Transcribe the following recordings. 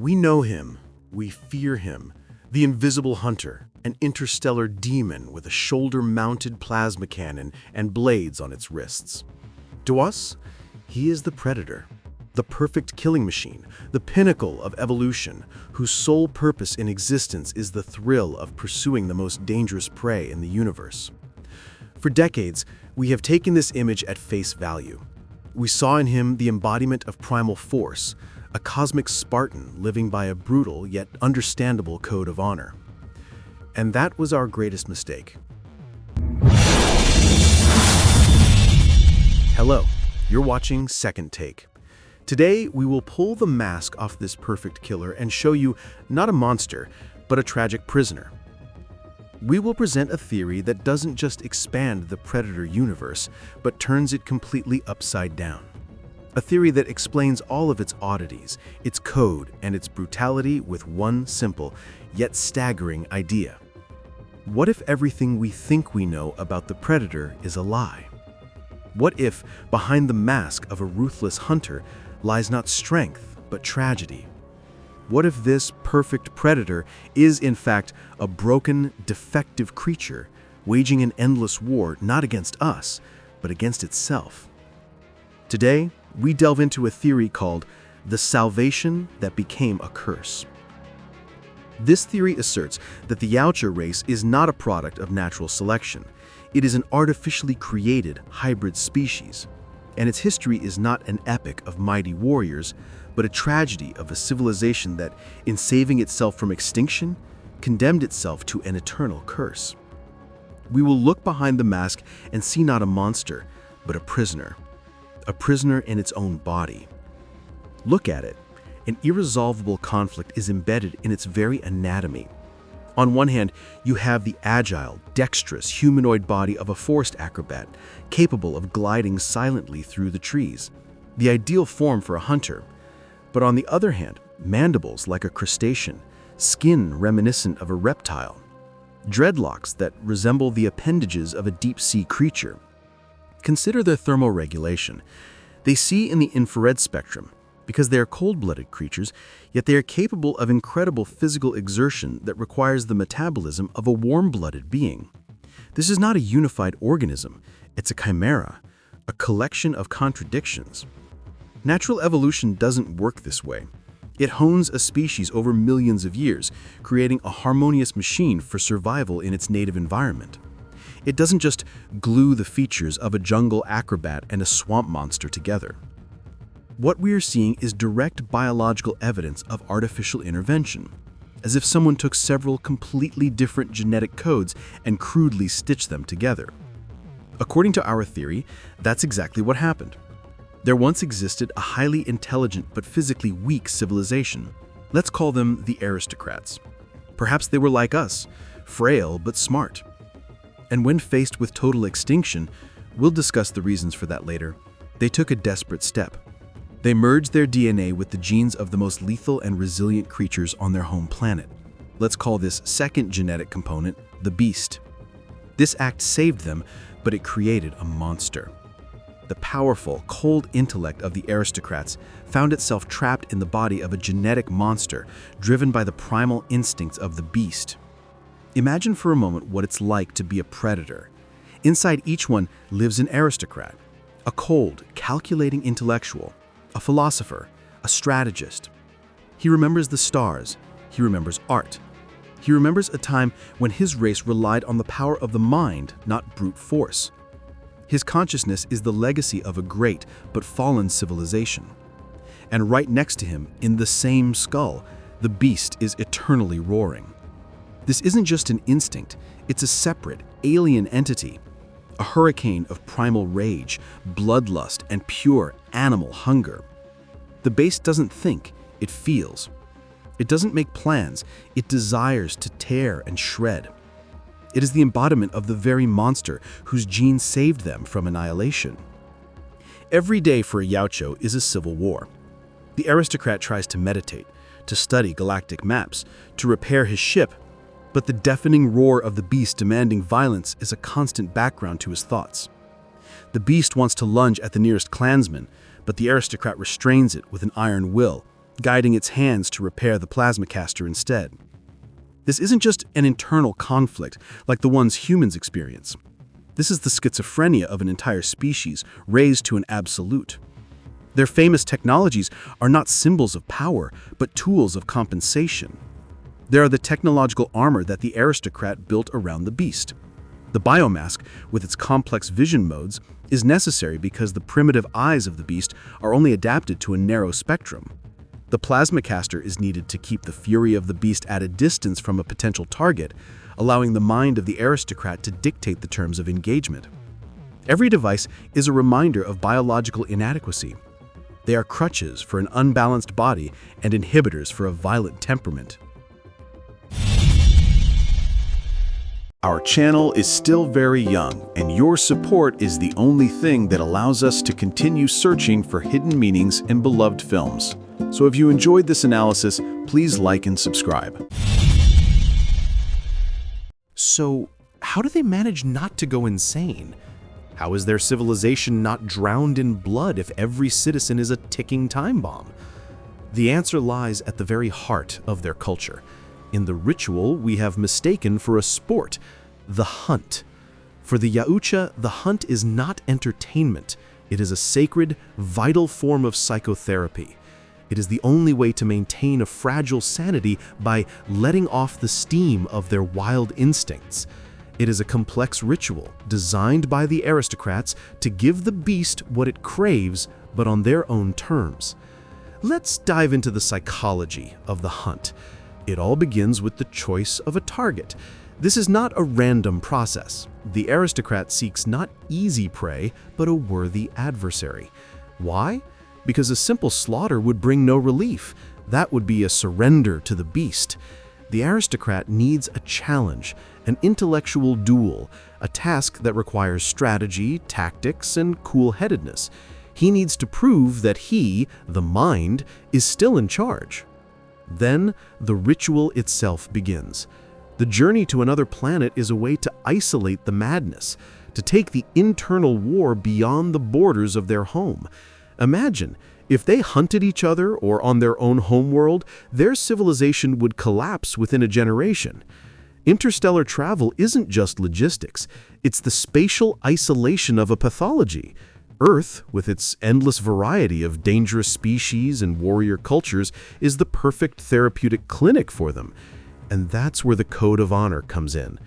We know him, we fear him, the invisible hunter, an interstellar demon with a shoulder-mounted plasma cannon and blades on its wrists. To us, he is the predator, the perfect killing machine, the pinnacle of evolution, whose sole purpose in existence is the thrill of pursuing the most dangerous prey in the universe. For decades, we have taken this image at face value. We saw in him the embodiment of primal force, a cosmic Spartan living by a brutal yet understandable code of honor. And that was our greatest mistake. Hello, you're watching Second Take. Today, we will pull the mask off this perfect killer and show you not a monster, but a tragic prisoner. We will present a theory that doesn't just expand the Predator universe, but turns it completely upside down. A theory that explains all of its oddities, its code, and its brutality with one simple, yet staggering idea. What if everything we think we know about the Predator is a lie? What if, behind the mask of a ruthless hunter, lies not strength, but tragedy? What if this perfect predator is, in fact, a broken, defective creature, waging an endless war not against us, but against itself? Today, we delve into a theory called the salvation that became a curse. This theory asserts that the Yautja race is not a product of natural selection. It is an artificially created hybrid species, and its history is not an epic of mighty warriors, but a tragedy of a civilization that, in saving itself from extinction, condemned itself to an eternal curse. We will look behind the mask and see not a monster, but a prisoner in its own body. Look at it. An irresolvable conflict is embedded in its very anatomy. On one hand, you have the agile, dexterous, humanoid body of a forest acrobat, capable of gliding silently through the trees, the ideal form for a hunter. But on the other hand, mandibles like a crustacean, skin reminiscent of a reptile, dreadlocks that resemble the appendages of a deep-sea creature. Consider their thermoregulation. They see in the infrared spectrum, because they are cold-blooded creatures, yet they are capable of incredible physical exertion that requires the metabolism of a warm-blooded being. This is not a unified organism, it's a chimera, a collection of contradictions. Natural evolution doesn't work this way. It hones a species over millions of years, creating a harmonious machine for survival in its native environment. It doesn't just glue the features of a jungle acrobat and a swamp monster together. What we are seeing is direct biological evidence of artificial intervention, as if someone took several completely different genetic codes and crudely stitched them together. According to our theory, that's exactly what happened. There once existed a highly intelligent but physically weak civilization. Let's call them the Aristocrats. Perhaps they were like us, frail but smart. And when faced with total extinction, we'll discuss the reasons for that later, they took a desperate step. They merged their DNA with the genes of the most lethal and resilient creatures on their home planet. Let's call this second genetic component the beast. This act saved them, but it created a monster. The powerful, cold intellect of the Aristocrats found itself trapped in the body of a genetic monster driven by the primal instincts of the beast. Imagine for a moment what it's like to be a predator. Inside each one lives an aristocrat, a cold, calculating intellectual, a philosopher, a strategist. He remembers the stars. He remembers art. He remembers a time when his race relied on the power of the mind, not brute force. His consciousness is the legacy of a great but fallen civilization. And right next to him, in the same skull, the beast is eternally roaring. This isn't just an instinct, it's a separate, alien entity. A hurricane of primal rage, bloodlust, and pure animal hunger. The beast doesn't think, it feels. It doesn't make plans, it desires to tear and shred. It is the embodiment of the very monster whose genes saved them from annihilation. Every day for a Yautja is a civil war. The aristocrat tries to meditate, to study galactic maps, to repair his ship, but the deafening roar of the beast demanding violence is a constant background to his thoughts. The beast wants to lunge at the nearest clansman, but the aristocrat restrains it with an iron will, guiding its hands to repair the plasmacaster instead. This isn't just an internal conflict like the ones humans experience. This is the schizophrenia of an entire species raised to an absolute. Their famous technologies are not symbols of power, but tools of compensation. They are the technological armor that the aristocrat built around the beast. The biomask, with its complex vision modes, is necessary because the primitive eyes of the beast are only adapted to a narrow spectrum. The plasmacaster is needed to keep the fury of the beast at a distance from a potential target, allowing the mind of the aristocrat to dictate the terms of engagement. Every device is a reminder of biological inadequacy. They are crutches for an unbalanced body and inhibitors for a violent temperament. Our channel is still very young, and your support is the only thing that allows us to continue searching for hidden meanings in beloved films. So if you enjoyed this analysis, please like and subscribe. So, how do they manage not to go insane? How is their civilization not drowned in blood if every citizen is a ticking time bomb? The answer lies at the very heart of their culture. In the ritual we have mistaken for a sport, the hunt. For the Yautja, the hunt is not entertainment. It is a sacred, vital form of psychotherapy. It is the only way to maintain a fragile sanity by letting off the steam of their wild instincts. It is a complex ritual designed by the aristocrats to give the beast what it craves, but on their own terms. Let's dive into the psychology of the hunt. It all begins with the choice of a target. This is not a random process. The aristocrat seeks not easy prey, but a worthy adversary. Why? Because a simple slaughter would bring no relief. That would be a surrender to the beast. The aristocrat needs a challenge, an intellectual duel, a task that requires strategy, tactics, and cool-headedness. He needs to prove that he, the mind, is still in charge. Then, the ritual itself begins. The journey to another planet is a way to isolate the madness, to take the internal war beyond the borders of their home. Imagine, if they hunted each other or on their own homeworld, their civilization would collapse within a generation. Interstellar travel isn't just logistics, it's the spatial isolation of a pathology. Earth, with its endless variety of dangerous species and warrior cultures, is the perfect therapeutic clinic for them. And that's where the code of honor comes in.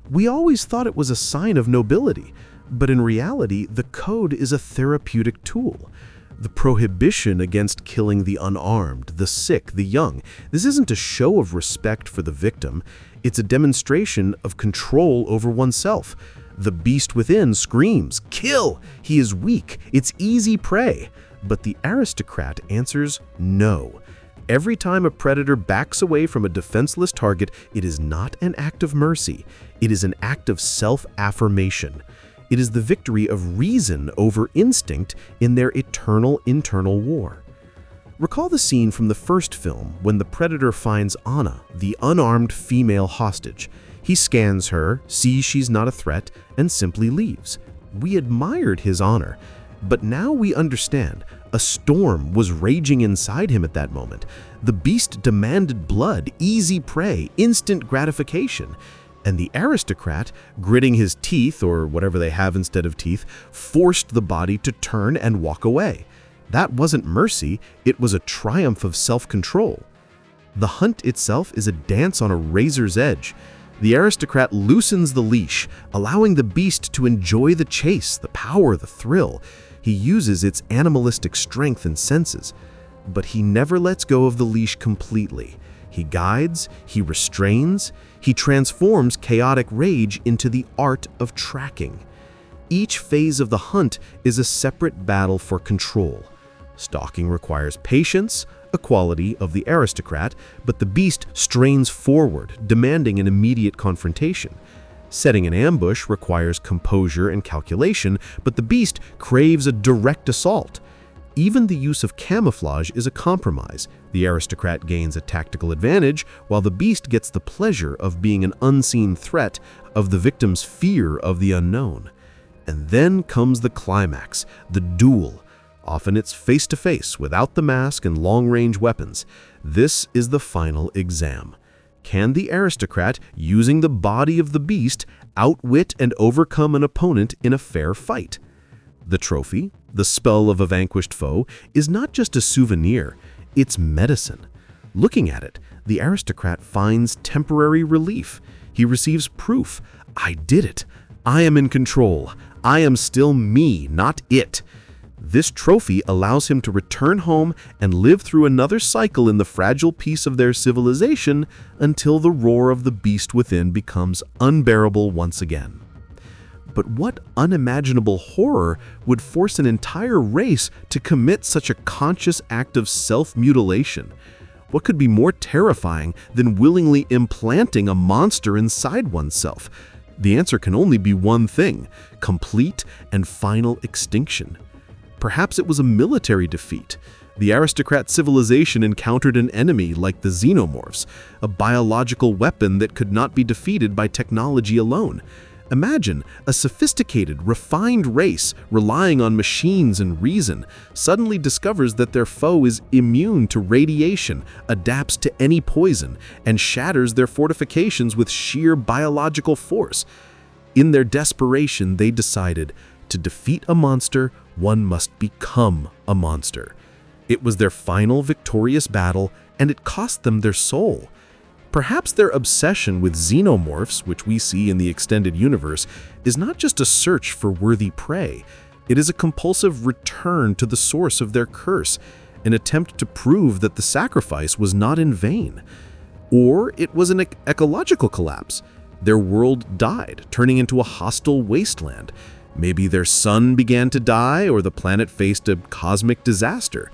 We always thought it was a sign of nobility, but in reality, the code is a therapeutic tool. The prohibition against killing the unarmed, the sick, the young. This isn't a show of respect for the victim. It's a demonstration of control over oneself. The beast within screams, "Kill! He is weak. It's easy prey." But the aristocrat answers no. Every time a predator backs away from a defenseless target, it is not an act of mercy. It is an act of self-affirmation. It is the victory of reason over instinct in their eternal internal war. Recall the scene from the first film when the predator finds Anna, the unarmed female hostage. He scans her, sees she's not a threat, and simply leaves. We admired his honor, but now we understand. A storm was raging inside him at that moment. The beast demanded blood, easy prey, instant gratification. And the aristocrat, gritting his teeth, or whatever they have instead of teeth, forced the body to turn and walk away. That wasn't mercy, it was a triumph of self-control. The hunt itself is a dance on a razor's edge. The aristocrat loosens the leash, allowing the beast to enjoy the chase, the power, the thrill. He uses its animalistic strength and senses. But he never lets go of the leash completely. He guides, he restrains, he transforms chaotic rage into the art of tracking. Each phase of the hunt is a separate battle for control. Stalking requires patience, a quality of the aristocrat, but the beast strains forward, demanding an immediate confrontation. Setting an ambush requires composure and calculation, but the beast craves a direct assault. Even the use of camouflage is a compromise. The aristocrat gains a tactical advantage, while the beast gets the pleasure of being an unseen threat, of the victim's fear of the unknown. And then comes the climax, the duel. Often it's face-to-face, without the mask and long-range weapons. This is the final exam. Can the aristocrat, using the body of the beast, outwit and overcome an opponent in a fair fight? The trophy, the spell of a vanquished foe, is not just a souvenir, it's medicine. Looking at it, the aristocrat finds temporary relief. He receives proof. I did it. I am in control. I am still me, not it. This trophy allows him to return home and live through another cycle in the fragile peace of their civilization until the roar of the beast within becomes unbearable once again. But what unimaginable horror would force an entire race to commit such a conscious act of self-mutilation? What could be more terrifying than willingly implanting a monster inside oneself? The answer can only be one thing: complete and final extinction. Perhaps it was a military defeat. The aristocrat civilization encountered an enemy like the xenomorphs, a biological weapon that could not be defeated by technology alone. Imagine a sophisticated, refined race relying on machines and reason suddenly discovers that their foe is immune to radiation, adapts to any poison, and shatters their fortifications with sheer biological force. In their desperation, they decided, to defeat a monster, one must become a monster. It was their final victorious battle, and it cost them their soul. Perhaps their obsession with xenomorphs, which we see in the extended universe, is not just a search for worthy prey. It is a compulsive return to the source of their curse, an attempt to prove that the sacrifice was not in vain. Or it was an ecological collapse. Their world died, turning into a hostile wasteland. Maybe their sun began to die, or the planet faced a cosmic disaster.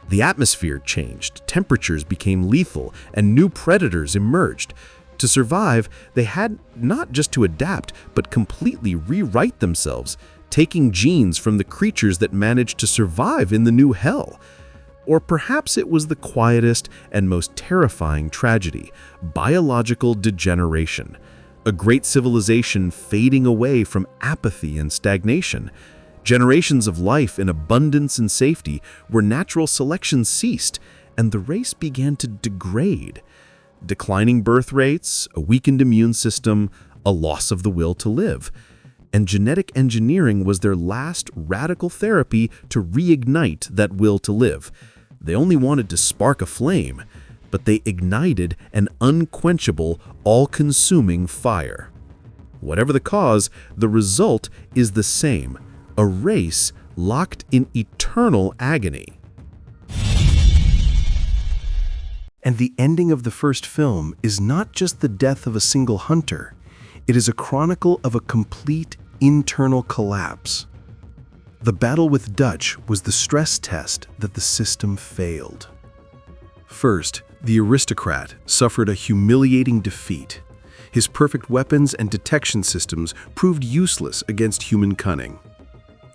The atmosphere changed, temperatures became lethal, and new predators emerged. To survive, they had not just to adapt, but completely rewrite themselves, taking genes from the creatures that managed to survive in the new hell. Or perhaps it was the quietest and most terrifying tragedy: biological degeneration. A great civilization fading away from apathy and stagnation. Generations of life in abundance and safety where natural selection ceased, and the race began to degrade. Declining birth rates, a weakened immune system, a loss of the will to live. And genetic engineering was their last radical therapy to reignite that will to live. They only wanted to spark a flame, but they ignited an unquenchable, all-consuming fire. Whatever the cause, the result is the same: a race locked in eternal agony. And the ending of the first film is not just the death of a single hunter. It is a chronicle of a complete internal collapse. The battle with Dutch was the stress test that the system failed. First, the aristocrat suffered a humiliating defeat. His perfect weapons and detection systems proved useless against human cunning.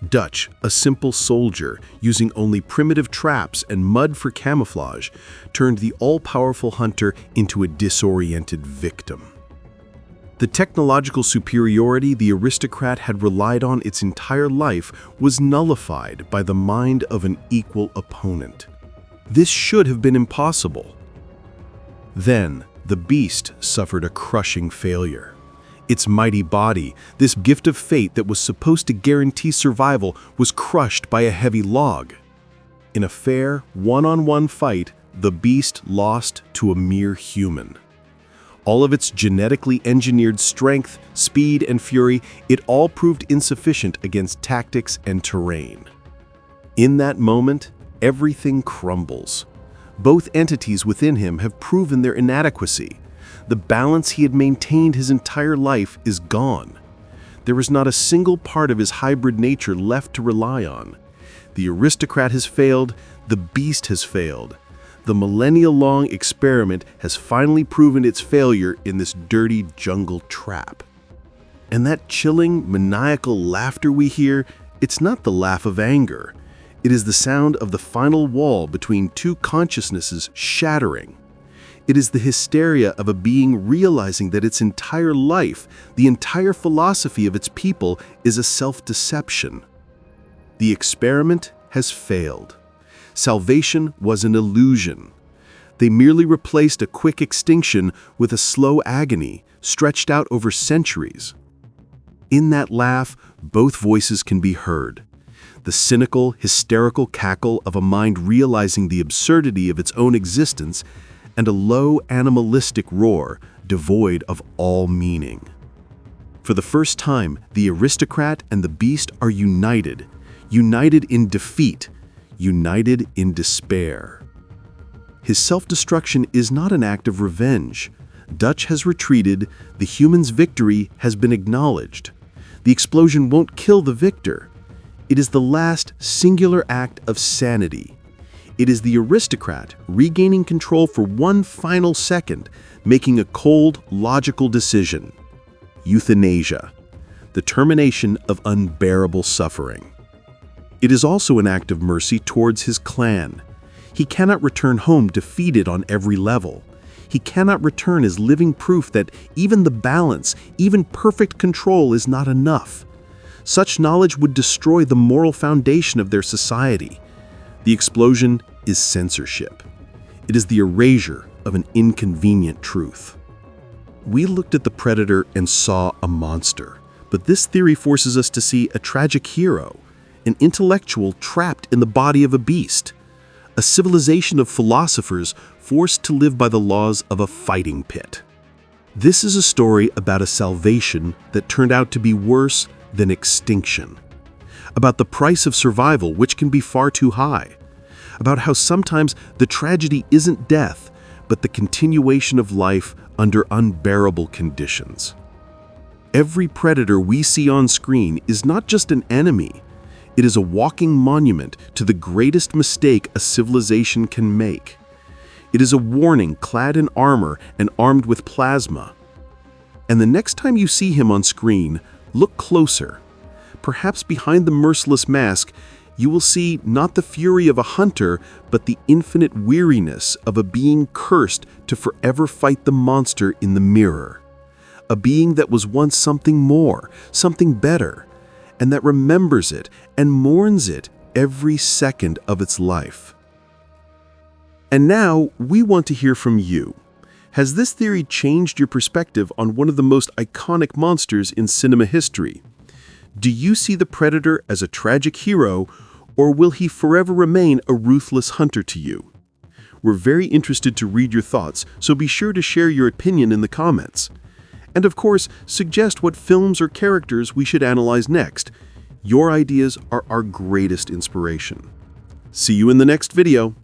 Dutch, a simple soldier using only primitive traps and mud for camouflage, turned the all-powerful hunter into a disoriented victim. The technological superiority the aristocrat had relied on its entire life was nullified by the mind of an equal opponent. This should have been impossible. Then, the beast suffered a crushing failure. Its mighty body, this gift of fate that was supposed to guarantee survival, was crushed by a heavy log. In a fair, one-on-one fight, the beast lost to a mere human. All of its genetically engineered strength, speed, and fury, it all proved insufficient against tactics and terrain. In that moment, everything crumbles. Both entities within him have proven their inadequacy. The balance he had maintained his entire life is gone. There is not a single part of his hybrid nature left to rely on. The aristocrat has failed, the beast has failed. The millennia-long experiment has finally proven its failure in this dirty jungle trap. And that chilling, maniacal laughter we hear, it's not the laugh of anger. It is the sound of the final wall between two consciousnesses shattering. It is the hysteria of a being realizing that its entire life, the entire philosophy of its people, is a self-deception. The experiment has failed. Salvation was an illusion. They merely replaced a quick extinction with a slow agony stretched out over centuries. In that laugh, both voices can be heard. The cynical, hysterical cackle of a mind realizing the absurdity of its own existence, and a low, animalistic roar devoid of all meaning. For the first time, the aristocrat and the beast are united in defeat, united in despair. His self-destruction is not an act of revenge. Dutch has retreated, the human's victory has been acknowledged. The explosion won't kill the victor. It is the last singular act of sanity. It is the aristocrat regaining control for one final second, making a cold, logical decision. Euthanasia, the termination of unbearable suffering. It is also an act of mercy towards his clan. He cannot return home defeated on every level. He cannot return as living proof that even the balance, even perfect control is not enough. Such knowledge would destroy the moral foundation of their society. The explosion is censorship. It is the erasure of an inconvenient truth. We looked at the predator and saw a monster, but this theory forces us to see a tragic hero, an intellectual trapped in the body of a beast, a civilization of philosophers forced to live by the laws of a fighting pit. This is a story about a salvation that turned out to be worse than extinction, about the price of survival, which can be far too high, about how sometimes the tragedy isn't death, but the continuation of life under unbearable conditions. Every predator we see on screen is not just an enemy. It is a walking monument to the greatest mistake a civilization can make. It is a warning clad in armor and armed with plasma. And the next time you see him on screen, look closer. Perhaps behind the merciless mask, you will see not the fury of a hunter, but the infinite weariness of a being cursed to forever fight the monster in the mirror. A being that was once something more, something better, and that remembers it and mourns it every second of its life. And now, we want to hear from you. Has this theory changed your perspective on one of the most iconic monsters in cinema history? Do you see the predator as a tragic hero, or will he forever remain a ruthless hunter to you? We're very interested to read your thoughts, so be sure to share your opinion in the comments. And of course, suggest what films or characters we should analyze next. Your ideas are our greatest inspiration. See you in the next video.